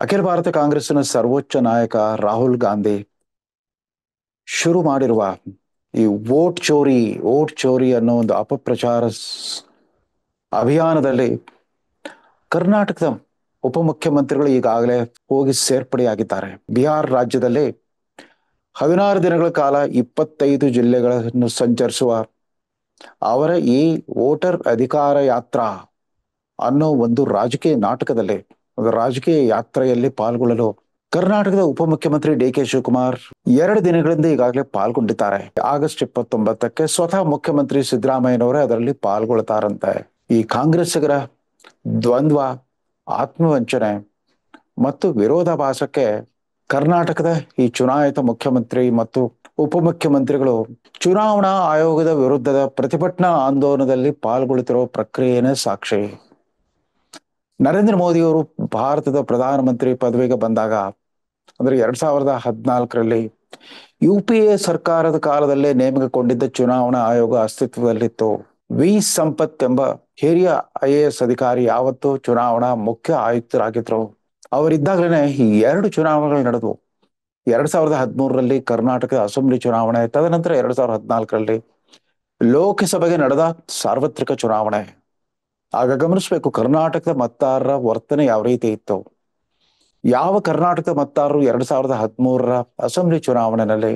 ಅಖಿಲ ಭಾರತ ಕಾಂಗ್ರೆಸ್ಸಿನ ಸರ್ವೋಚ್ಚ ನಾಯಕ ರಾಹುಲ್ ಗಾಂಧಿ ಶುರು ಮಾಡಿರುವ ಈ ವೋಟ್ ಚೋರಿ ಅನ್ನೋ ಒಂದು ಅಪಪ್ರಚಾರ ಅಭಿಯಾನದಲ್ಲಿ ಕರ್ನಾಟಕದ ಉಪಮುಖ್ಯಮಂತ್ರಿಗಳು ಈಗಾಗಲೇ ಹೋಗಿ ಸೇರ್ಪಡೆಯಾಗಿದ್ದಾರೆ. ಬಿಹಾರ್ ರಾಜ್ಯದಲ್ಲಿ 16 ದಿನಗಳ ಕಾಲ 25 ಜಿಲ್ಲೆಗಳನ್ನು ಸಂಚರಿಸುವ ಅವರ ಈ ವೋಟರ್ ಅಧಿಕಾರ ಯಾತ್ರಾ ಅನ್ನೋ ಒಂದು ರಾಜಕೀಯ ನಾಟಕದಲ್ಲಿ, ಒಂದು ರಾಜಕೀಯ ಯಾತ್ರೆಯಲ್ಲಿ ಪಾಲ್ಗೊಳ್ಳಲು ಕರ್ನಾಟಕದ ಉಪಮುಖ್ಯಮಂತ್ರಿ ಡಿ.ಕೆ. ಶಿವಕುಮಾರ್ 2 ದಿನಗಳಿಂದ ಈಗಾಗಲೇ ಪಾಲ್ಗೊಂಡಿದ್ದಾರೆ. ಆಗಸ್ಟ್ 29ಕ್ಕೆ ಸ್ವತಃ ಮುಖ್ಯಮಂತ್ರಿ ಸಿದ್ದರಾಮಯ್ಯನವರೇ ಅದರಲ್ಲಿ ಪಾಲ್ಗೊಳ್ತಾರಂತೆ. ಈ ಕಾಂಗ್ರೆಸ್ಸಿಗರ ದ್ವಂದ್ವ, ಆತ್ಮವಂಚನೆ ಮತ್ತು ವಿರೋಧಾಭಾಸಕ್ಕೆ ಕರ್ನಾಟಕದ ಈ ಚುನಾಯಿತ ಮುಖ್ಯಮಂತ್ರಿ ಮತ್ತು ಉಪಮುಖ್ಯಮಂತ್ರಿಗಳು ಚುನಾವಣಾ ಆಯೋಗದ ವಿರುದ್ಧದ ಪ್ರತಿಭಟನಾ ಆಂದೋಲನದಲ್ಲಿ ಪಾಲ್ಗೊಳ್ಳುತ್ತಿರುವ ಪ್ರಕ್ರಿಯೆನೇ ಸಾಕ್ಷಿ. ನರೇಂದ್ರ ಮೋದಿಯವರು ಭಾರತದ ಪ್ರಧಾನಮಂತ್ರಿ ಪದವಿಗೆ ಬಂದಾಗ, ಅಂದ್ರೆ 2014ರಲ್ಲಿ UPA ಸರ್ಕಾರದ ಕಾಲದಲ್ಲೇ ನೇಮಕಗೊಂಡಿದ್ದ ಚುನಾವಣಾ ಆಯೋಗ ಅಸ್ತಿತ್ವದಲ್ಲಿತ್ತು. ವಿ ಸಂಪತ್ ಎಂಬ ಹಿರಿಯ IAS ಅಧಿಕಾರಿ ಯಾವತ್ತು ಚುನಾವಣಾ ಮುಖ್ಯ ಆಯುಕ್ತರಾಗಿದ್ರು. ಅವರಿದ್ದಾಗಲೇ ಈ 2 ಚುನಾವಣೆಗಳು ನಡೆದವು. 2013ರಲ್ಲಿ ಕರ್ನಾಟಕದ ಅಸೆಂಬ್ಲಿ ಚುನಾವಣೆ, ತದನಂತರ 2014ರಲ್ಲಿ ಲೋಕಸಭೆಗೆ ನಡೆದ ಸಾರ್ವತ್ರಿಕ ಚುನಾವಣೆ. ಆಗ ಗಮನಿಸಬೇಕು, ಕರ್ನಾಟಕದ ಮತದಾರರ ವರ್ತನೆ ಯಾವ ರೀತಿ ಇತ್ತು. ಯಾವ ಕರ್ನಾಟಕದ ಮತದಾರರು 2013ರ ಅಸೆಂಬ್ಲಿ ಚುನಾವಣೆಯಲ್ಲಿ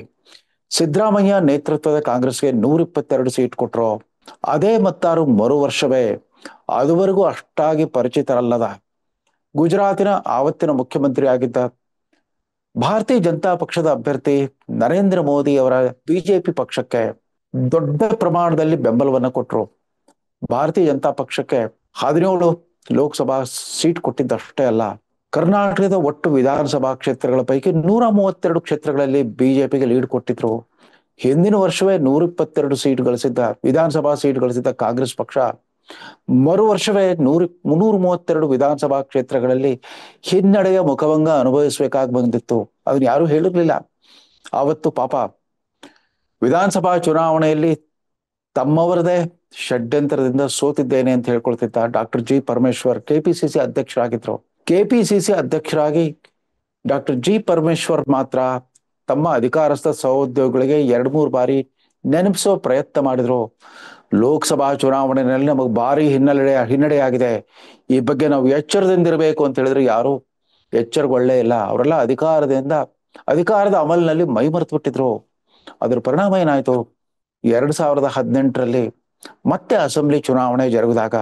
ಸಿದ್ದರಾಮಯ್ಯ ನೇತೃತ್ವದ ಕಾಂಗ್ರೆಸ್ಗೆ 122 ಸೀಟ್ ಕೊಟ್ಟರು, ಅದೇ ಮತದಾರರು ಮರು ವರ್ಷವೇ ಅದುವರೆಗೂ ಅಷ್ಟಾಗಿ ಪರಿಚಿತರಲ್ಲದ ಗುಜರಾತಿನ ಆವತ್ತಿನ ಮುಖ್ಯಮಂತ್ರಿ ಆಗಿದ್ದ ಭಾರತೀಯ ಜನತಾ ಪಕ್ಷದ ಅಭ್ಯರ್ಥಿ ನರೇಂದ್ರ ಮೋದಿ ಅವರ ಬಿಜೆಪಿ ಪಕ್ಷಕ್ಕೆ ದೊಡ್ಡ ಪ್ರಮಾಣದಲ್ಲಿ ಬೆಂಬಲವನ್ನು ಕೊಟ್ಟರು. ಭಾರತೀಯ ಜನತಾ ಪಕ್ಷಕ್ಕೆ 17 ಲೋಕಸಭಾ ಸೀಟ್ ಕೊಟ್ಟಿದ್ದಷ್ಟೇ ಅಲ್ಲ, ಕರ್ನಾಟಕದ ಒಟ್ಟು ವಿಧಾನಸಭಾ ಕ್ಷೇತ್ರಗಳ ಪೈಕಿ 132 ಕ್ಷೇತ್ರಗಳಲ್ಲಿ ಬಿಜೆಪಿಗೆ ಲೀಡ್ ಕೊಟ್ಟಿದ್ರು. ಹಿಂದಿನ ವರ್ಷವೇ 122 ಸೀಟ್ ಗಳಿಸಿದ್ದ, ವಿಧಾನಸಭಾ ಸೀಟ್ ಗಳಿಸಿದ್ದ ಕಾಂಗ್ರೆಸ್ ಪಕ್ಷ ಮರು ವರ್ಷವೇ 332 ವಿಧಾನಸಭಾ ಕ್ಷೇತ್ರಗಳಲ್ಲಿ ಹಿನ್ನಡೆಯ ಮುಖಭಂಗ ಅನುಭವಿಸಬೇಕಾಗಿ ಬಂದಿತ್ತು. ಅದನ್ನ ಯಾರು ಹೇಳಿರ್ಲಿಲ್ಲ. ಆವತ್ತು ಪಾಪ ವಿಧಾನಸಭಾ ಚುನಾವಣೆಯಲ್ಲಿ ತಮ್ಮವರದೇ ಷಡ್ಯಂತ್ರದಿಂದ ಸೋತಿದ್ದೇನೆ ಅಂತ ಹೇಳ್ಕೊಳ್ತಿದ್ದ ಡಾಕ್ಟರ್ ಜಿ ಪರಮೇಶ್ವರ್ KPCC ಅಧ್ಯಕ್ಷರಾಗಿದ್ರು. KPCC ಅಧ್ಯಕ್ಷರಾಗಿ ಡಾಕ್ಟರ್ ಜಿ ಪರಮೇಶ್ವರ್ ಮಾತ್ರ ತಮ್ಮ ಅಧಿಕಾರಸ್ಥ ಸಹೋದ್ಯೋಗಿಗಳಿಗೆ 2-3 ಬಾರಿ ನೆನಪಿಸೋ ಪ್ರಯತ್ನ ಮಾಡಿದ್ರು. ಲೋಕಸಭಾ ಚುನಾವಣೆಯಲ್ಲಿ ನಮಗೆ ಭಾರಿ ಹಿನ್ನಡೆಯಾಗಿದೆ, ಈ ಬಗ್ಗೆ ನಾವು ಎಚ್ಚರದಿಂದಿರಬೇಕು ಅಂತ ಹೇಳಿದ್ರೆ ಯಾರು ಎಚ್ಚರಗೊಳ್ಳೇ ಇಲ್ಲ. ಅವರೆಲ್ಲ ಅಧಿಕಾರದ ಅಮಲಿನಲ್ಲಿ ಮೈ ಮರೆತು ಬಿಟ್ಟಿದ್ರು. ಅದ್ರ ಪರಿಣಾಮ ಏನಾಯ್ತು, 2018ರಲ್ಲಿ ಮತ್ತೆ ಅಸೆಂಬ್ಲಿ ಚುನಾವಣೆ ಜರುಗಿದಾಗ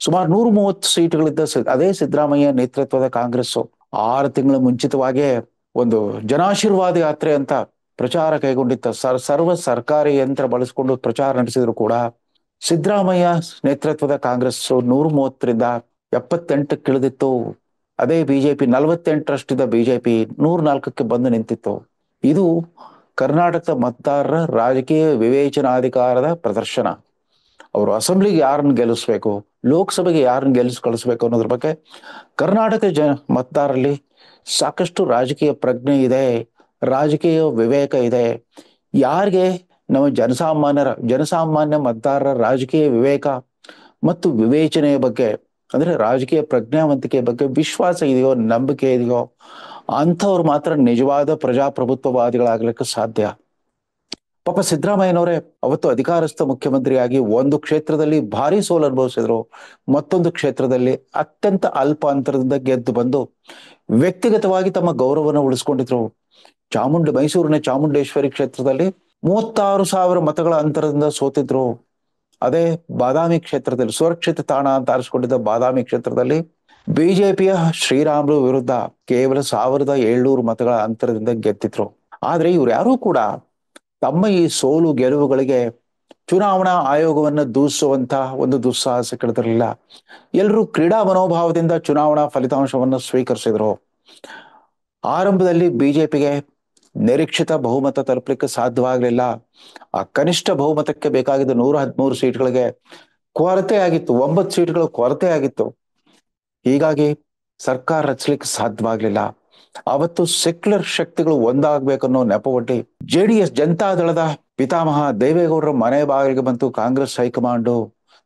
ಸುಮಾರು 130 ಸೀಟ್ಗಳಿದ್ದ ಅದೇ ಸಿದ್ದರಾಮಯ್ಯ ನೇತೃತ್ವದ ಕಾಂಗ್ರೆಸ್ 6 ತಿಂಗಳ ಮುಂಚಿತವಾಗಿಯೇ ಒಂದು ಜನಾಶೀರ್ವಾದ ಯಾತ್ರೆ ಅಂತ ಪ್ರಚಾರ ಕೈಗೊಂಡಿತ್ತ. ಸರ್ವ ಸರ್ಕಾರಿ ಯಂತ್ರ ಬಳಸಿಕೊಂಡು ಪ್ರಚಾರ ನಡೆಸಿದ್ರು ಕೂಡ ಸಿದ್ದರಾಮಯ್ಯ ನೇತೃತ್ವದ ಕಾಂಗ್ರೆಸ್ 130ರಿಂದ 78ಕ್ಕೆ ಇಳಿದಿತ್ತು. ಅದೇ ಬಿಜೆಪಿ 48ರಷ್ಟಿದ್ದ ಬಿಜೆಪಿ 104ಕ್ಕೆ ಬಂದು ನಿಂತಿತ್ತು. ಇದು ಕರ್ನಾಟಕದ ಮತದಾರರ ರಾಜಕೀಯ ವಿವೇಚನಾಧಿಕಾರದ ಪ್ರದರ್ಶನ. ಅವರು ಅಸೆಂಬ್ಲಿಗೆ ಯಾರನ್ನು ಗೆಲ್ಲಿಸ್ಬೇಕು, ಲೋಕಸಭೆಗೆ ಯಾರನ್ನು ಕಳಿಸ್ಬೇಕು ಅನ್ನೋದ್ರ ಬಗ್ಗೆ ಕರ್ನಾಟಕ ಮತದಾರರಲ್ಲಿ ಸಾಕಷ್ಟು ರಾಜಕೀಯ ಪ್ರಜ್ಞೆ ಇದೆ, ರಾಜಕೀಯ ವಿವೇಕ ಇದೆ. ಯಾರಿಗೆ ನಮ್ಮ ಜನಸಾಮಾನ್ಯ ಮತದಾರರ ರಾಜಕೀಯ ವಿವೇಕ ಮತ್ತು ವಿವೇಚನೆಯ ಬಗ್ಗೆ, ಅಂದ್ರೆ ರಾಜಕೀಯ ಪ್ರಜ್ಞಾವಂತಿಕೆಯ ಬಗ್ಗೆ ವಿಶ್ವಾಸ ಇದೆಯೋ, ನಂಬಿಕೆ ಇದೆಯೋ, ಅಂಥವ್ರು ಮಾತ್ರ ನಿಜವಾದ ಪ್ರಜಾಪ್ರಭುತ್ವವಾದಿಗಳಾಗ್ಲಿಕ್ಕೆ ಸಾಧ್ಯ. ಪಾಪ ಸಿದ್ದರಾಮಯ್ಯನವರೇ ಅವತ್ತು ಅಧಿಕಾರಸ್ಥ ಮುಖ್ಯಮಂತ್ರಿಯಾಗಿ ಒಂದು ಕ್ಷೇತ್ರದಲ್ಲಿ ಭಾರಿ ಸೋಲು ಅನುಭವಿಸಿದ್ರು, ಮತ್ತೊಂದು ಕ್ಷೇತ್ರದಲ್ಲಿ ಅತ್ಯಂತ ಅಲ್ಪ ಅಂತರದಿಂದ ಗೆದ್ದು ಬಂದು ವ್ಯಕ್ತಿಗತವಾಗಿ ತಮ್ಮ ಗೌರವವನ್ನು ಉಳಿಸ್ಕೊಂಡಿದ್ರು. ಮೈಸೂರಿನ ಚಾಮುಂಡೇಶ್ವರಿ ಕ್ಷೇತ್ರದಲ್ಲಿ 36,000 ಮತಗಳ ಅಂತರದಿಂದ ಸೋತಿದ್ರು. ಅದೇ ಬಾದಾಮಿ ಕ್ಷೇತ್ರದಲ್ಲಿ, ಸುರಕ್ಷಿತ ತಾಣ ಅಂತ ಆರಿಸಿಕೊಂಡಿದ್ದ ಬಾದಾಮಿ ಕ್ಷೇತ್ರದಲ್ಲಿ ಬಿಜೆಪಿಯ ಶ್ರೀರಾಮುಲು ವಿರುದ್ಧ ಕೇವಲ 1,700 ಮತಗಳ ಅಂತರದಿಂದ ಗೆದ್ದಿದ್ರು. ಆದ್ರೆ ಇವ್ರು ಯಾರೂ ಕೂಡ ತಮ್ಮ ಈ ಸೋಲು ಗೆಲುವುಗಳಿಗೆ ಚುನಾವಣಾ ಆಯೋಗವನ್ನ ದೂಷಿಸುವಂತ ಒಂದು ದುಸ್ಸಾಹಸಕ್ಕಿಳಿದಿರಲಿಲ್ಲ. ಎಲ್ಲರೂ ಕ್ರೀಡಾ ಮನೋಭಾವದಿಂದ ಚುನಾವಣಾ ಫಲಿತಾಂಶವನ್ನು ಸ್ವೀಕರಿಸಿದ್ರು. ಆರಂಭದಲ್ಲಿ ಬಿಜೆಪಿಗೆ ನಿರೀಕ್ಷಿತ ಬಹುಮತ ತಲುಪಲಿಕ್ಕೆ ಸಾಧ್ಯವಾಗಲಿಲ್ಲ. ಆ ಕನಿಷ್ಠ ಬಹುಮತಕ್ಕೆ ಬೇಕಾಗಿದ್ದ 113 ಸೀಟ್ಗಳಿಗೆ ಕೊರತೆ ಆಗಿತ್ತು, 9 ಸೀಟ್ಗಳ ಕೊರತೆ ಆಗಿತ್ತು. ಹೀಗಾಗಿ ಸರ್ಕಾರ ರಚಿಸಲಿಕ್ಕೆ ಸಾಧ್ಯವಾಗಲಿಲ್ಲ. ಅವತ್ತು ಸೆಕ್ಯುಲರ್ ಶಕ್ತಿಗಳು ಒಂದಾಗಬೇಕನ್ನೋ ನೆಪವೊಡ್ಡಿ JDS ಜನತಾದಳದ ಪಿತಾಮಹ ದೇವೇಗೌಡರ ಮನೆ ಬಾಗಿಲಿಗೆ ಬಂತು ಕಾಂಗ್ರೆಸ್ ಹೈಕಮಾಂಡು.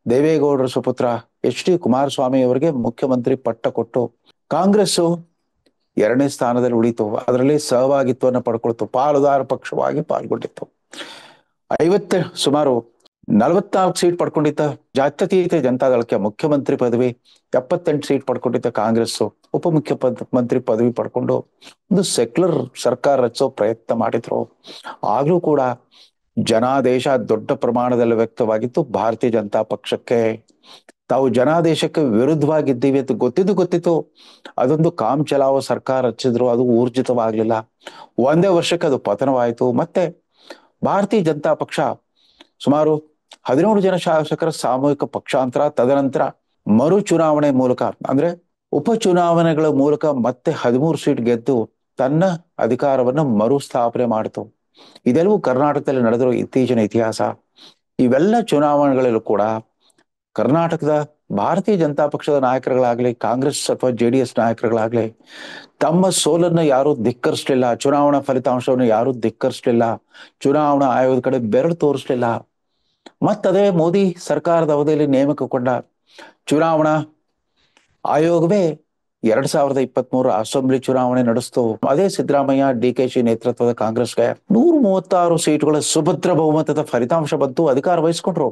ದೇವೇಗೌಡರ ಸುಪುತ್ರ HD ಕುಮಾರಸ್ವಾಮಿ ಅವರಿಗೆ ಮುಖ್ಯಮಂತ್ರಿ ಪಟ್ಟ ಕೊಟ್ಟು ಕಾಂಗ್ರೆಸ್ 2ನೇ ಸ್ಥಾನದಲ್ಲಿ ಉಳಿತು. ಅದರಲ್ಲಿ ಸಹಭಾಗಿತ್ವವನ್ನು ಪಡ್ಕೊಳ್ತು, ಪಾಲುದಾರ ಪಕ್ಷವಾಗಿ ಪಾಲ್ಗೊಂಡಿತ್ತು. ಸುಮಾರು 44 ಸೀಟ್ ಪಡ್ಕೊಂಡಿದ್ದ ಜಾತ್ಯತೀತ ಜನತಾದಳಕ್ಕೆ ಮುಖ್ಯಮಂತ್ರಿ ಪದವಿ, 78 ಸೀಟ್ ಪಡ್ಕೊಂಡಿದ್ದ ಕಾಂಗ್ರೆಸ್ ಉಪಮುಖ್ಯಮಂತ್ರಿ ಪದವಿ ಪಡ್ಕೊಂಡು ಒಂದು ಸೆಕ್ಯುಲರ್ ಸರ್ಕಾರ ರಚಿಸೋ ಪ್ರಯತ್ನ ಮಾಡಿದ್ರು. ಆಗ್ಲೂ ಕೂಡ ಜನಾದೇಶ ದೊಡ್ಡ ಪ್ರಮಾಣದಲ್ಲಿ ವ್ಯಕ್ತವಾಗಿತ್ತು ಭಾರತೀಯ ಜನತಾ ಪಕ್ಷಕ್ಕೆ. ತಾವು ಜನಾದೇಶಕ್ಕೆ ವಿರುದ್ಧವಾಗಿದ್ದೀವಿ ಅಂತ ಗೊತ್ತಿತ್ತು. ಅದೊಂದು ಕಾಮ್ ಚಲಾವೋ ಸರ್ಕಾರ ರಚಿಸಿದ್ರು, ಅದು ಊರ್ಜಿತವಾಗ್ಲಿಲ್ಲ. ಒಂದೇ ವರ್ಷಕ್ಕೆ ಅದು ಪತನವಾಯಿತು. ಮತ್ತೆ ಭಾರತೀಯ ಜನತಾ ಪಕ್ಷ ಸುಮಾರು 17 ಜನ ಶಾಸಕರ ಸಾಮೂಹಿಕ ಪಕ್ಷಾಂತರ, ತದನಂತರ ಮರು ಚುನಾವಣೆ ಮೂಲಕ ಅಂದ್ರೆ ಉಪಚುನಾವಣೆಗಳ ಮೂಲಕ ಮತ್ತೆ 13 ಸೀಟ್ ಗೆದ್ದು ತನ್ನ ಅಧಿಕಾರವನ್ನ ಮರುಸ್ಥಾಪನೆ ಮಾಡಿತು. ಇದೆಲ್ಲವೂ ಕರ್ನಾಟಕದಲ್ಲಿ ನಡೆದಿರೋ ಇತ್ತೀಚಿನ ಇತಿಹಾಸ. ಇವೆಲ್ಲ ಚುನಾವಣೆಗಳಲ್ಲೂ ಕೂಡ ಕರ್ನಾಟಕದ ಭಾರತೀಯ ಜನತಾ ಪಕ್ಷದ ನಾಯಕರುಗಳಾಗ್ಲಿ, ಕಾಂಗ್ರೆಸ್ ಅಥವಾ JDS ನಾಯಕರುಗಳಾಗ್ಲಿ ತಮ್ಮ ಸೋಲನ್ನ ಯಾರು ಧಿಕ್ಕರಿಸಲಿಲ್ಲ, ಚುನಾವಣಾ ಫಲಿತಾಂಶವನ್ನು ಯಾರು ಧಿಕ್ಕರಿಸಲಿಲ್ಲ, ಚುನಾವಣಾ ಆಯೋಗದ ಕಡೆ ಬೆರಳು ತೋರಿಸಲಿಲ್ಲ. ಮತ್ತದೇ ಮೋದಿ ಸರ್ಕಾರದ ಅವಧಿಯಲ್ಲಿ ನೇಮಕಗೊಂಡ ಚುನಾವಣಾ ಆಯೋಗವೇ 2023 ಅಸೆಂಬ್ಲಿ ಚುನಾವಣೆ ನಡೆಸ್ತು. ಅದೇ ಸಿದ್ದರಾಮಯ್ಯ DKಶಿ ನೇತೃತ್ವದ ಕಾಂಗ್ರೆಸ್ಗೆ 136 ಸೀಟುಗಳ ಸುಭದ್ರ ಬಹುಮತದ ಫಲಿತಾಂಶ ಬಂತು, ಅಧಿಕಾರ ವಹಿಸ್ಕೊಂಡ್ರು.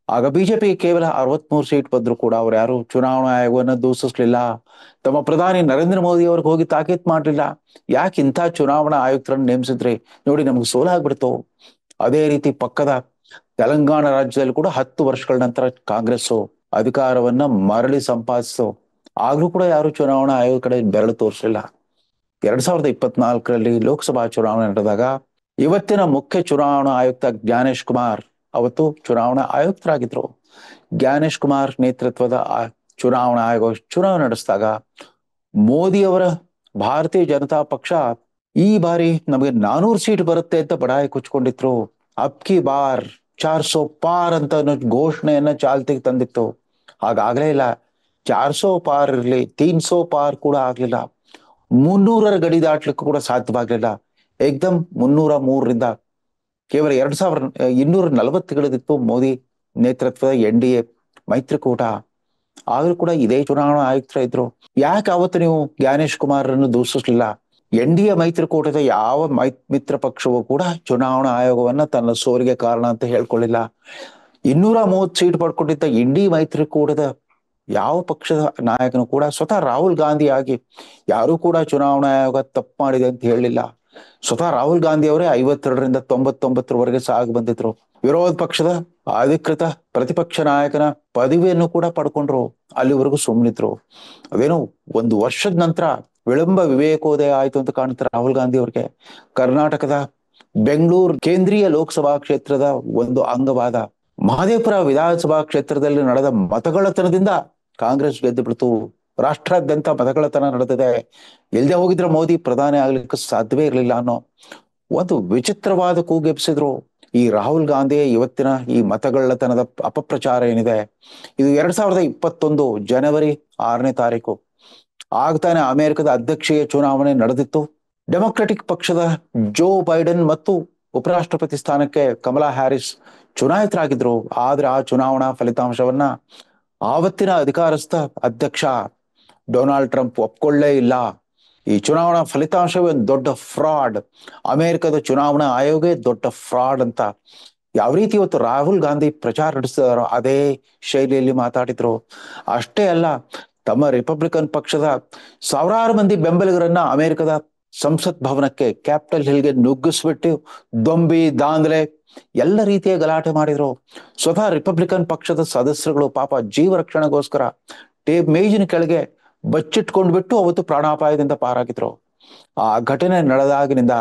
ಆಗ ಬಿಜೆಪಿಗೆ ಕೇವಲ 63 ಸೀಟ್ ಬಂದ್ರು ಕೂಡ ಅವ್ರು ಯಾರು ಚುನಾವಣಾ ಆಯೋಗವನ್ನ ದೂಷಿಸ್ಲಿಲ್ಲ. ತಮ್ಮ ಪ್ರಧಾನಿ ನರೇಂದ್ರ ಮೋದಿ ಅವ್ರಿಗೆ ಹೋಗಿ ತಾಕೀತ್ ಮಾಡ್ಲಿಲ್ಲ. ಯಾಕೆ ಇಂಥ ಚುನಾವಣಾ ಆಯುಕ್ತರನ್ನು ನೇಮಿಸಿದ್ರಿ, ನೋಡಿ ನಮ್ಗೆ ಸೋಲಾಗ್ಬಿಡ್ತು. ಅದೇ ರೀತಿ ಪಕ್ಕದ ತೆಲಂಗಾಣ ರಾಜ್ಯದಲ್ಲಿ ಕೂಡ 10 ವರ್ಷಗಳ ನಂತರ ಕಾಂಗ್ರೆಸ್ ಅಧಿಕಾರವನ್ನ ಮರಳಿ ಸಂಪಾದಿಸಿತು. ಆಗ್ಲೂ ಕೂಡ ಯಾರು ಚುನಾವಣಾ ಆಯೋಗ ಕಡೆ ಬೆರಳು ತೋರಿಸಲಿಲ್ಲ. 2024ರಲ್ಲಿ ಲೋಕಸಭಾ ಚುನಾವಣೆ ನಡೆದಾಗ ಇವತ್ತಿನ ಮುಖ್ಯ ಚುನಾವಣಾ ಆಯುಕ್ತ ಜ್ಞಾನೇಶ್ ಕುಮಾರ್ ಅವತ್ತು ಚುನಾವಣಾ ಆಯುಕ್ತರಾಗಿದ್ರು. ಜ್ಞಾನೇಶ್ ಕುಮಾರ್ ನೇತೃತ್ವದ ಚುನಾವಣಾ ಆಯೋಗ ಚುನಾವಣೆ ನಡೆಸಿದಾಗ ಮೋದಿ ಅವರ ಭಾರತೀಯ ಜನತಾ ಪಕ್ಷ ಈ ಬಾರಿ ನಮಗೆ 400 ಸೀಟ್ ಬರುತ್ತೆ ಅಂತ ಬಡಾಯಿ ಕುಚ್ಕೊಂಡಿದ್ರು. ಅಬ್ಕಿ ಬಾರ್ 400 ಪಾರ್ ಅಂತ ಘೋಷಣೆಯನ್ನ ಚಾಲ್ತಿಗೆ ತಂದಿತ್ತು. ಹಾಗಾಗ್ಲೇ ಇಲ್ಲ. 400 ಪಾರ್ ಇರ್ಲಿ, 300 ಪಾರ್ ಕೂಡ ಆಗ್ಲಿಲ್ಲ. 300ರ ಗಡಿ ದಾಟ್ಲಿಕ್ಕೂ ಕೂಡ ಸಾಧ್ಯವಾಗ್ಲಿಲ್ಲ. ಏಕ್ದಮ್ 303ರಿಂದ ಕೇವಲ 2240 ಮೋದಿ ನೇತೃತ್ವದ NDA ಮೈತ್ರಿಕೂಟ. ಆದ್ರೂ ಕೂಡ ಇದೇ ಚುನಾವಣಾ ಆಯುಕ್ತರ ಇದ್ರು. ಯಾಕೆ ಅವತ್ತು ನೀವು ಜ್ಞಾನೇಶ್ ಕುಮಾರನ್ನು ದೂಷಿಸಲಿಲ್ಲ? NDA ಮೈತ್ರಿಕೂಟದ ಯಾವ ಮಿತ್ರ ಪಕ್ಷವೂ ಕೂಡ ಚುನಾವಣಾ ಆಯೋಗವನ್ನ ತನ್ನ ಸೋಲಿಗೆ ಕಾರಣ ಅಂತ ಹೇಳ್ಕೊಳ್ಳಿಲ್ಲ. 230 ಸೀಟ್ ಪಡ್ಕೊಂಡಿದ್ದ NDA ಮೈತ್ರಿಕೂಟದ ಯಾವ ಪಕ್ಷದ ನಾಯಕನು ಕೂಡ ಸ್ವತಃ ರಾಹುಲ್ ಗಾಂಧಿ ಆಗಿ ಯಾರು ಕೂಡ ಚುನಾವಣಾ ಆಯೋಗ ತಪ್ಪು ಮಾಡಿದೆ ಅಂತ ಹೇಳಿಲ್ಲ. ಸ್ವತಃ ರಾಹುಲ್ ಗಾಂಧಿ ಅವರೇ 52ರಿಂದ 99ರವರೆಗೆ ಸಾಗಿ ಬಂದಿದ್ರು. ವಿರೋಧ ಪಕ್ಷದ ಅಧಿಕೃತ ಪ್ರತಿಪಕ್ಷ ನಾಯಕನ ಪದವಿಯನ್ನು ಕೂಡ ಪಡ್ಕೊಂಡ್ರು. ಅಲ್ಲಿವರೆಗೂ ಸುಮ್ಮನಿದ್ರು. ಅದೇನೋ 1 ವರ್ಷದ ನಂತರ ವಿಳಂಬ ವಿವೇಕೋದಯ ಆಯ್ತು ಅಂತ ಕಾಣುತ್ತೆ ರಾಹುಲ್ ಗಾಂಧಿ ಅವ್ರಿಗೆ. ಕರ್ನಾಟಕದ ಬೆಂಗಳೂರು ಕೇಂದ್ರೀಯ ಲೋಕಸಭಾ ಕ್ಷೇತ್ರದ ಒಂದು ಅಂಗವಾದ ಮಹದೇವಪುರ ವಿಧಾನಸಭಾ ಕ್ಷೇತ್ರದಲ್ಲಿ ನಡೆದ ಮತಗಳತನದಿಂದ ಕಾಂಗ್ರೆಸ್ ಗೆದ್ದು ಬಿಡ್ತು. ರಾಷ್ಟ್ರಾದ್ಯಂತ ಮತಗಳತನ ನಡೆದಿದೆ. ಎಲ್ದೆ ಹೋಗಿದ್ರೆ ಮೋದಿ ಪ್ರಧಾನಿ ಆಗ್ಲಿಕ್ಕೆ ಸಾಧ್ಯವೇ ಇರಲಿಲ್ಲ ಅನ್ನೋ ಒಂದು ವಿಚಿತ್ರವಾದ ಕೂಗೆಬ್ಸಿದ್ರು. ಈ ರಾಹುಲ್ ಗಾಂಧಿ ಇವತ್ತಿನ ಈ ಮತಗಳ್ಳತನದ ಅಪಪ್ರಚಾರ ಏನಿದೆ, ಇದು 2021 ಜನವರಿ 6ನೇ ತಾರೀಕು ಆಗ್ತಾನೆ ಅಮೆರಿಕದ ಅಧ್ಯಕ್ಷೀಯ ಚುನಾವಣೆ ನಡೆದಿತ್ತು. ಡೆಮೊಕ್ರೆಟಿಕ್ ಪಕ್ಷದ ಜೋ ಬೈಡೆನ್ ಮತ್ತು ಉಪರಾಷ್ಟ್ರಪತಿ ಸ್ಥಾನಕ್ಕೆ ಕಮಲಾ ಹ್ಯಾರಿಸ್ ಚುನಾಯಿತರಾಗಿದ್ರು. ಆದ್ರೆ ಆ ಚುನಾವಣಾ ಫಲಿತಾಂಶವನ್ನ ಆವತ್ತಿನ ಅಧಿಕಾರಸ್ಥ ಅಧ್ಯಕ್ಷ ಡೊನಾಲ್ಡ್ ಟ್ರಂಪ್ ಒಪ್ಕೊಳ್ಳೇ ಇಲ್ಲ. ಈ ಚುನಾವಣಾ ಫಲಿತಾಂಶವೇ ಒಂದು ದೊಡ್ಡ ಫ್ರಾಡ್, ಅಮೆರಿಕದ ಚುನಾವಣಾ ಆಯೋಗವೇ ದೊಡ್ಡ ಫ್ರಾಡ್ ಅಂತ ಯಾವ ರೀತಿ ಇವತ್ತು ರಾಹುಲ್ ಗಾಂಧಿ ಪ್ರಚಾರ ನಡೆಸಿದಾರೋ ಅದೇ ಶೈಲಿಯಲ್ಲಿ ಮಾತಾಡಿದ್ರು. ಅಷ್ಟೇ ಅಲ್ಲ, ತಮ್ಮ ರಿಪಬ್ಲಿಕನ್ ಪಕ್ಷದ ಸಾವಿರಾರು ಮಂದಿ ಬೆಂಬಲಿಗರನ್ನ ಅಮೆರಿಕದ ಸಂಸತ್ ಭವನಕ್ಕೆ, ಕ್ಯಾಪಿಟಲ್ ಹಿಲ್ಗೆ ನುಗ್ಗಿಸ್ಬಿಟ್ಟು ದೊಂಬಿ ದಾಂಧಲೆ ಎಲ್ಲ ರೀತಿಯ ಗಲಾಟೆ ಮಾಡಿದ್ರು. ಸ್ವತಃ ರಿಪಬ್ಲಿಕನ್ ಪಕ್ಷದ ಸದಸ್ಯರುಗಳು ಪಾಪ ಜೀವ ರಕ್ಷಣೆಗೋಸ್ಕರ ಮೇಜಿನ ಕೆಳಗೆ ಬಚ್ಚಿಟ್ಕೊಂಡ್ಬಿಟ್ಟು ಅವತ್ತು ಪ್ರಾಣಾಪಾಯದಿಂದ ಪಾರಾಗಿದ್ರು. ಆ ಘಟನೆ ನಡೆದಾಗಿನಿಂದ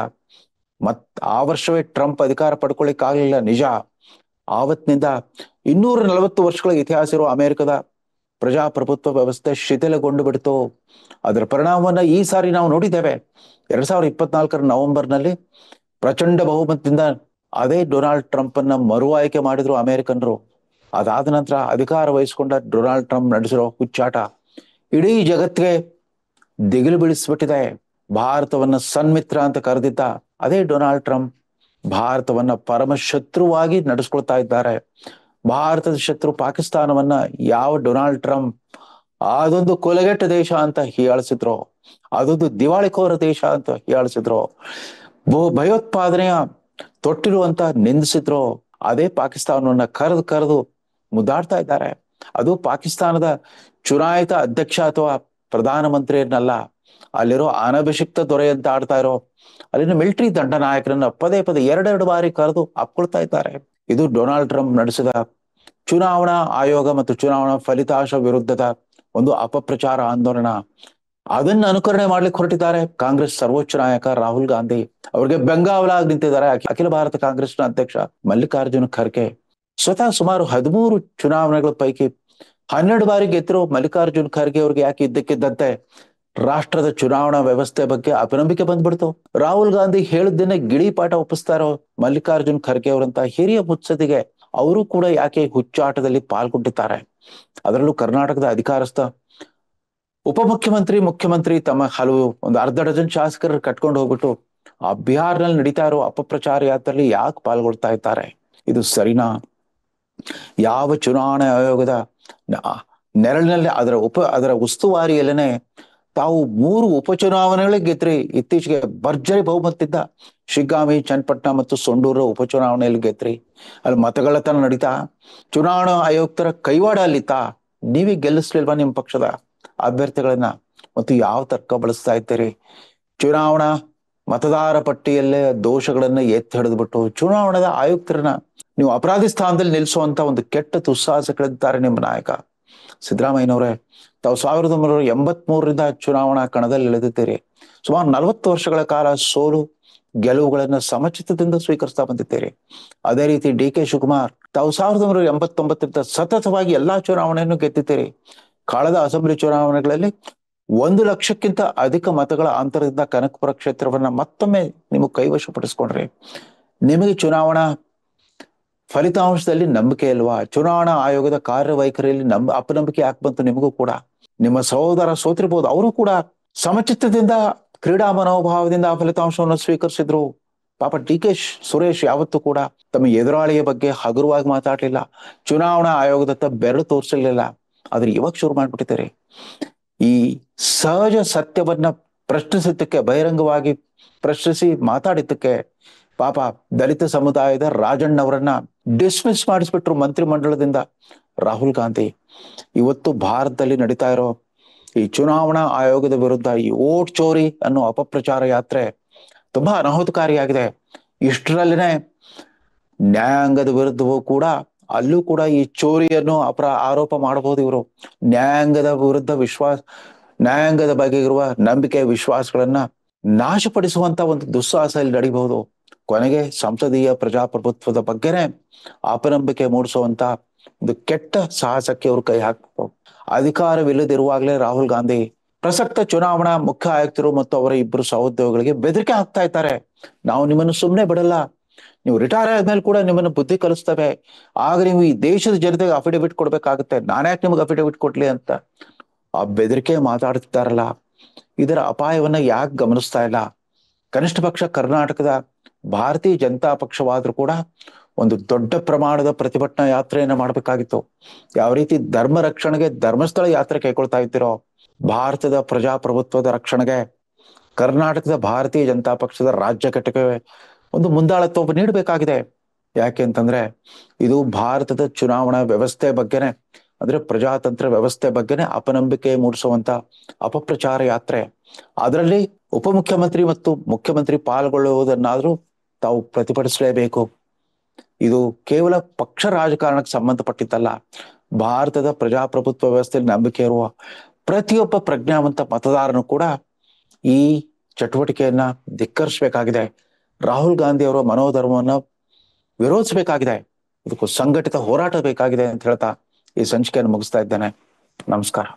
ಆ ವರ್ಷವೇ ಟ್ರಂಪ್ ಅಧಿಕಾರ ಪಡ್ಕೊಳ್ಳಿಕ್ ಆಗ್ಲಿಲ್ಲ ನಿಜ. ಆವತ್ತಿನಿಂದ 240 ವರ್ಷಗಳ ಇತಿಹಾಸ ಇರುವ ಅಮೆರಿಕದ ಪ್ರಜಾಪ್ರಭುತ್ವ ವ್ಯವಸ್ಥೆ ಶಿಥಿಲಗೊಂಡು ಬಿಡ್ತು. ಅದರ ಪರಿಣಾಮವನ್ನ ಈ ಸಾರಿ ನಾವು ನೋಡಿದ್ದೇವೆ. 2024 ನವೆಂಬರ್ನಲ್ಲಿ ಪ್ರಚಂಡ ಬಹುಮತದಿಂದ ಅದೇ ಡೊನಾಲ್ಡ್ ಟ್ರಂಪ್ ಅನ್ನ ಮರು ಆಯ್ಕೆ ಮಾಡಿದ್ರು ಅಮೆರಿಕನ್ರು. ಅದಾದ ನಂತರ ಅಧಿಕಾರ ವಹಿಸಿಕೊಂಡ ಡೊನಾಲ್ಡ್ ಟ್ರಂಪ್ ನಡೆಸಿರೋ ಹುಚ್ಚಾಟ ಇಡೀ ಜಗತ್ತಿಗೆ ದಿಗಿಲು ಬೀಳಿಸ್ಬಿಟ್ಟಿದೆ. ಭಾರತವನ್ನ ಸನ್ಮಿತ್ರ ಅಂತ ಕರೆದಿದ್ದ ಅದೇ ಡೊನಾಲ್ಡ್ ಟ್ರಂಪ್ ಭಾರತವನ್ನ ಪರಮ ಶತ್ರುವಾಗಿ ನಡೆಸ್ಕೊಳ್ತಾ ಇದ್ದಾರೆ. ಭಾರತದ ಶತ್ರು ಪಾಕಿಸ್ತಾನವನ್ನ ಯಾವ ಡೊನಾಲ್ಡ್ ಟ್ರಂಪ್ ಅದೊಂದು ಕೊಲೆಗೆಟ್ಟ ದೇಶ ಅಂತ ಹೀಯಾಳಿಸಿದ್ರು, ಅದೊಂದು ದಿವಾಳಿಕೋರ ದೇಶ ಅಂತ ಹೀಯಾಳಿಸಿದ್ರು, ಭಯೋತ್ಪಾದನೆಯ ತೊಟ್ಟಿಲು ಅಂತ ನಿಂದಿಸಿದ್ರು. ಅದೇ ಪಾಕಿಸ್ತಾನವನ್ನ ಕರೆದು ಕರೆದು ಮುದ್ದಾಡ್ತಾ ಇದ್ದಾರೆ. ಅದು ಪಾಕಿಸ್ತಾನದ ಚುನಾಯಿತ ಅಧ್ಯಕ್ಷ ಅಥವಾ ಪ್ರಧಾನಮಂತ್ರಿಯನ್ನಲ್ಲ, ಅಲ್ಲಿರೋ ಅನಭಿಷಿಕ್ತ ದೊರೆ ಅಂತ ಆಡ್ತಾ ಇರೋ ಅಲ್ಲಿನ ಮಿಲಿಟರಿ ದಂಡ ನಾಯಕರನ್ನ ಪದೇ ಪದೇ ಎರಡೆರಡು ಬಾರಿ ಕರೆದು ಅಪ್ಕೊಳ್ತಾ ಇದ್ದಾರೆ. ಇದು ಡೊನಾಲ್ಡ್ ಟ್ರಂಪ್ ನಡೆಸಿದ ಚುನಾವಣಾ ಆಯೋಗ ಮತ್ತು ಚುನಾವಣಾ ಫಲಿತಾಂಶ ವಿರುದ್ಧದ ಒಂದು ಅಪಪ್ರಚಾರ ಆಂದೋಲನ. ಅದನ್ನ ಅನುಕರಣೆ ಮಾಡ್ಲಿಕ್ಕೆ ಹೊರಟಿದ್ದಾರೆ ಕಾಂಗ್ರೆಸ್ ಸರ್ವೋಚ್ಚ ನಾಯಕ ರಾಹುಲ್ ಗಾಂಧಿ. ಅವ್ರಿಗೆ ಬೆಂಗಾವಲಾಗಿ ನಿಂತಿದ್ದಾರೆ ಅಖಿಲ ಭಾರತ ಕಾಂಗ್ರೆಸ್ನ ಅಧ್ಯಕ್ಷ ಮಲ್ಲಿಕಾರ್ಜುನ ಖರ್ಗೆ. ಸ್ವತಃ ಸುಮಾರು 13 ಚುನಾವಣೆಗಳ ಪೈಕಿ 12 ಬಾರಿ ಗೆದ್ದಿರೋ ಮಲ್ಲಿಕಾರ್ಜುನ್ ಖರ್ಗೆ ಅವ್ರಿಗೆ ಯಾಕೆ ಇದ್ದಕ್ಕಿದ್ದಂತೆ ರಾಷ್ಟ್ರದ ಚುನಾವಣಾ ವ್ಯವಸ್ಥೆ ಬಗ್ಗೆ ಅಪನಂಬಿಕೆ ಬಂದ್ಬಿಡ್ತು. ರಾಹುಲ್ ಗಾಂಧಿ ಹೇಳಿದ್ದನ್ನೇ ಗಿಳಿಪಾಠ ಒಪ್ಪಿಸ್ತಾ ಇರೋ ಮಲ್ಲಿಕಾರ್ಜುನ್ ಖರ್ಗೆ ಅವರಂತ ಹಿರಿಯ ಮುತ್ಸದಿಗೆ ಅವರು ಕೂಡ ಯಾಕೆ ಹುಚ್ಚಾಟದಲ್ಲಿ ಪಾಲ್ಗೊಂಡಿದ್ದಾರೆ. ಅದರಲ್ಲೂ ಕರ್ನಾಟಕದ ಅಧಿಕಾರಸ್ಥ ಉಪಮುಖ್ಯಮಂತ್ರಿ, ಮುಖ್ಯಮಂತ್ರಿ ತಮ್ಮ ಹಲವು ಒಂದು ಅರ್ಧ ಡಜನ್ ಶಾಸಕರು ಕಟ್ಕೊಂಡು ಹೋಗ್ಬಿಟ್ಟು ಆ ಬಿಹಾರ್ನಲ್ಲಿ ನಡೀತಾ ಇರೋ ಅಪಪ್ರಚಾರ ಯಾತ್ರೆಯಲ್ಲಿ ಯಾಕೆ ಪಾಲ್ಗೊಳ್ತಾ ಇದ್ದಾರೆ? ಇದು ಸರಿನಾ? ಯಾವ ಚುನಾವಣಾ ಆಯೋಗದ ನೆರಳಿನಲ್ಲಿ ಅದರ ಉಸ್ತುವಾರಿಯಲ್ಲೇನೆ ತಾವು 3 ಉಪಚುನಾವಣೆಗಳಿಗೆ ಗೆದ್ರಿ. ಇತ್ತೀಚೆಗೆ ಭರ್ಜರಿ ಬಹುಮತದಿಂದ ಶಿಗ್ಗಾಂವಿ, ಚನ್ನಪಟ್ಟಣ ಮತ್ತು ಸೊಂಡೂರು ಉಪಚುನಾವಣೆಯಲ್ಲಿ ಗೆದ್ರಿ. ಅಲ್ಲಿ ಮತಗಳ್ಳತನ ನಡೀತಾ, ಚುನಾವಣಾ ಆಯುಕ್ತರ ಕೈವಾಡ ಅಲ್ಲಿತ್ತಾ? ನೀವೇ ಗೆಲ್ಲಿಸ್ಲಿಲ್ವಾ ನಿಮ್ಮ ಪಕ್ಷದ ಅಭ್ಯರ್ಥಿಗಳನ್ನ? ಮತ್ತು ಯಾವ ತರ್ಕ ಬಳಸ್ತಾ ಇದ್ದೀರಿ? ಚುನಾವಣಾ ಮತದಾರ ಪಟ್ಟಿಯಲ್ಲೇ ದೋಷಗಳನ್ನ ಎತ್ತಿ ಹಿಡಿದ್ಬಿಟ್ಟು ಚುನಾವಣಾ ಆಯುಕ್ತರನ್ನ ನೀವು ಅಪರಾಧಿ ಸ್ಥಾನದಲ್ಲಿ ನಿಲ್ಲಿಸುವಂತ ಒಂದು ಕೆಟ್ಟ ದುಸ್ಸಾಹಸಗಳಿದ್ದಾರೆ ನಿಮ್ಮ ನಾಯಕ ಸಿದ್ದರಾಮಯ್ಯನವರೇ. ತಾವು 1983ರಿಂದ ಚುನಾವಣಾ ಕಣದಲ್ಲಿ ಇಳಿದಿದ್ದೀರಿ. ಸುಮಾರು 40 ವರ್ಷಗಳ ಕಾಲ ಸೋಲು ಗೆಲುವುಗಳನ್ನ ಸಮಚಿತ್ತದಿಂದ ಸ್ವೀಕರಿಸ್ತಾ ಬಂದಿದ್ದೀರಿ. ಅದೇ ರೀತಿ ಡಿ.ಕೆ. ಶಿವಕುಮಾರ್ ತಾವು 1989ರಿಂದ ಸತತವಾಗಿ ಎಲ್ಲಾ ಚುನಾವಣೆಯನ್ನು ಗೆದ್ದಿದ್ದೀರಿ. ಕಳೆದ ಅಸೆಂಬ್ಲಿ ಚುನಾವಣೆಗಳಲ್ಲಿ 1 ಲಕ್ಷಕ್ಕಿಂತ ಅಧಿಕ ಮತಗಳ ಅಂತರದಿಂದ ಕನಕಪುರ ಕ್ಷೇತ್ರವನ್ನ ಮತ್ತೊಮ್ಮೆ ನೀವು ಕೈವಶಪಡಿಸ್ಕೊಂಡ್ರಿ. ನಿಮಗೆ ಚುನಾವಣಾ ಫಲಿತಾಂಶದಲ್ಲಿ ನಂಬಿಕೆ ಇಲ್ವಾ? ಚುನಾವಣಾ ಆಯೋಗದ ಕಾರ್ಯವೈಖರಿಯಲ್ಲಿ ಅಪನಂಬಿಕೆ ಯಾಕೆ ಬಂತು ನಿಮಗೂ ಕೂಡ? ನಿಮ್ಮ ಸಹೋದರ ಸೋತಿರ್ಬೋದು, ಅವರು ಕೂಡ ಸಮಚಿತ್ತದಿಂದ ಕ್ರೀಡಾ ಮನೋಭಾವದಿಂದ ಆ ಫಲಿತಾಂಶವನ್ನು ಸ್ವೀಕರಿಸಿದ್ರು. ಪಾಪ ಡಿ.ಕೆ. ಸುರೇಶ್ ಯಾವತ್ತೂ ಕೂಡ ತಮ್ಮ ಎದುರಾಳಿಯ ಬಗ್ಗೆ ಹಗುರವಾಗಿ ಮಾತಾಡ್ಲಿಲ್ಲ, ಚುನಾವಣಾ ಆಯೋಗದತ್ತ ಬೆರಳು ತೋರಿಸಲಿಲ್ಲ. ಆದ್ರೆ ಇವಾಗ ಶುರು ಮಾಡ್ಬಿಟ್ಟಿದ್ದಾರೆ. ಈ ಸಹಜ ಸತ್ಯವನ್ನ ಪ್ರಶ್ನಿಸಿದ್ದಕ್ಕೆ, ಬಹಿರಂಗವಾಗಿ ಪ್ರಶ್ನಿಸಿ ಮಾತಾಡಿದ್ದಕ್ಕೆ ಪಾಪ ದಲಿತ ಸಮುದಾಯದ ರಾಜಣ್ಣವರನ್ನ ಡಿಸ್ಮಿಸ್ ಮಾಡಿಸ್ಬಿಟ್ರು ಮಂತ್ರಿಮಂಡಲದಿಂದ ರಾಹುಲ್ ಗಾಂಧಿ. ಇವತ್ತು ಭಾರತದಲ್ಲಿ ನಡೀತಾ ಇರೋ ಈ ಚುನಾವಣಾ ಆಯೋಗದ ವಿರುದ್ಧ ಈ ವೋಟ್ ಚೋರಿ ಅನ್ನೋ ಅಪಪ್ರಚಾರ ಯಾತ್ರೆ ತುಂಬಾ ಅನಾಹುತಕಾರಿಯಾಗಿದೆ. ಇಷ್ಟರಲ್ಲಿನೇ ನ್ಯಾಯಾಂಗದ ವಿರುದ್ಧವೂ ಕೂಡ ಅಲ್ಲೂ ಕೂಡ ಈ ಚೋರಿಯನ್ನು ಆರೋಪ ಮಾಡಬಹುದು ಇವರು. ನ್ಯಾಯಾಂಗದ ವಿರುದ್ಧ ನ್ಯಾಯಾಂಗದ ಬಗ್ಗೆ ಇರುವ ನಂಬಿಕೆ ವಿಶ್ವಾಸಗಳನ್ನ ನಾಶಪಡಿಸುವಂತ ಒಂದು ದುಸ್ಸಾಹಸ ಇಲ್ಲಿ ನಡೀಬಹುದು. ಕೊನೆಗೆ ಸಂಸದೀಯ ಪ್ರಜಾಪ್ರಭುತ್ವದ ಬಗ್ಗೆನೆ ಅಪನಂಬಿಕೆ ಮೂಡಿಸುವಂತ ಒಂದು ಕೆಟ್ಟ ಸಾಹಸಕ್ಕೆ ಅವರು ಕೈ ಹಾಕಬಹುದು. ಅಧಿಕಾರವಿಲ್ಲದಿರುವಾಗಲೇ ರಾಹುಲ್ ಗಾಂಧಿ ಪ್ರಸಕ್ತ ಚುನಾವಣಾ ಮುಖ್ಯ ಆಯುಕ್ತರು ಮತ್ತು ಅವರ 2 ಸಹೋದ್ಯೋಗಿಗಳಿಗೆ ಬೆದರಿಕೆ ಹಾಕ್ತಾ ಇದ್ದಾರೆ. ನಾವು ನಿಮ್ಮನ್ನು ಸುಮ್ಮನೆ ಬಿಡಲ್ಲ, ನೀವು ರಿಟೈರ್ ಆದ್ಮೇಲೆ ಕೂಡ ನಿಮ್ಮನ್ನು ಬುದ್ಧಿ ಕಲಿಸ್ತೇವೆ, ಆಗ ನೀವು ಈ ದೇಶದ ಜನತೆಗೆ ಅಫಿಡವಿಟ್ ಕೊಡ್ಬೇಕಾಗುತ್ತೆ, ನಾನ್ಯಾಕೆ ನಿಮ್ಗೆ ಅಫಿಡವಿಟ್ ಕೊಡ್ಲಿ ಅಂತ ಆ ಬೆದರಿಕೆ ಮಾತಾಡ್ತಿದ್ದಾರಲ್ಲ, ಇದರ ಅಪಾಯವನ್ನ ಯಾಕೆ ಗಮನಿಸ್ತಾ ಇಲ್ಲ? ಕನಿಷ್ಠ ಪಕ್ಷ ಕರ್ನಾಟಕದ ಭಾರತೀಯ ಜನತಾ ಪಕ್ಷವಾದ್ರೂ ಕೂಡ ಒಂದು ದೊಡ್ಡ ಪ್ರಮಾಣದ ಪ್ರತಿಭಟನಾ ಯಾತ್ರೆಯನ್ನ ಮಾಡ್ಬೇಕಾಗಿತ್ತು. ಯಾವ ರೀತಿ ಧರ್ಮ ರಕ್ಷಣೆಗೆ ಧರ್ಮಸ್ಥಳ ಯಾತ್ರೆ ಕೈಗೊಳ್ತಾ ಇದ್ದೀರೋ, ಭಾರತದ ಪ್ರಜಾಪ್ರಭುತ್ವದ ರಕ್ಷಣೆಗೆ ಕರ್ನಾಟಕದ ಭಾರತೀಯ ಜನತಾ ಪಕ್ಷದ ರಾಜ್ಯ ಘಟಕವೇ ಒಂದು ಮುಂದಾಳತ್ವ ನೀಡಬೇಕಾಗಿದೆ. ಯಾಕೆ ಅಂತಂದ್ರೆ ಇದು ಭಾರತದ ಚುನಾವಣಾ ವ್ಯವಸ್ಥೆ ಬಗ್ಗೆನೆ, ಅಂದ್ರೆ ಪ್ರಜಾತಂತ್ರ ವ್ಯವಸ್ಥೆ ಬಗ್ಗೆನೆ ಅಪನಂಬಿಕೆ ಮೂಡಿಸುವಂತ ಅಪಪ್ರಚಾರ ಯಾತ್ರೆ. ಅದರಲ್ಲಿ ಉಪಮುಖ್ಯಮಂತ್ರಿ ಮತ್ತು ಮುಖ್ಯಮಂತ್ರಿ ಪಾಲ್ಗೊಳ್ಳುವುದನ್ನಾದ್ರೂ ತಾವು ಪ್ರತಿಭಟಿಸಲೇಬೇಕು. ಇದು ಕೇವಲ ಪಕ್ಷ ರಾಜಕಾರಣಕ್ಕೆ ಸಂಬಂಧಪಟ್ಟಿದ್ದಲ್ಲ, ಭಾರತದ ಪ್ರಜಾಪ್ರಭುತ್ವ ವ್ಯವಸ್ಥೆಯಲ್ಲಿ ನಂಬಿಕೆ ಇರುವ ಪ್ರತಿಯೊಬ್ಬ ಪ್ರಜ್ಞಾವಂತ ಮತದಾರನು ಕೂಡ ಈ ಚಟುವಟಿಕೆಯನ್ನ ಧಿಕ್ಕರಿಸಬೇಕಾಗಿದೆ. ರಾಹುಲ್ ಗಾಂಧಿ ಅವರ ಮನೋಧರ್ಮವನ್ನ ವಿರೋಧಿಸಬೇಕಾಗಿದೆ. ಇದಕ್ಕೂ ಸಂಘಟಿತ ಹೋರಾಟ ಬೇಕಾಗಿದೆ ಅಂತ ಹೇಳ್ತಾ ಈ ಸಂಚಿಕೆಯನ್ನು ಮುಗಿಸ್ತಾ ಇದ್ದೇನೆ. ನಮಸ್ಕಾರ.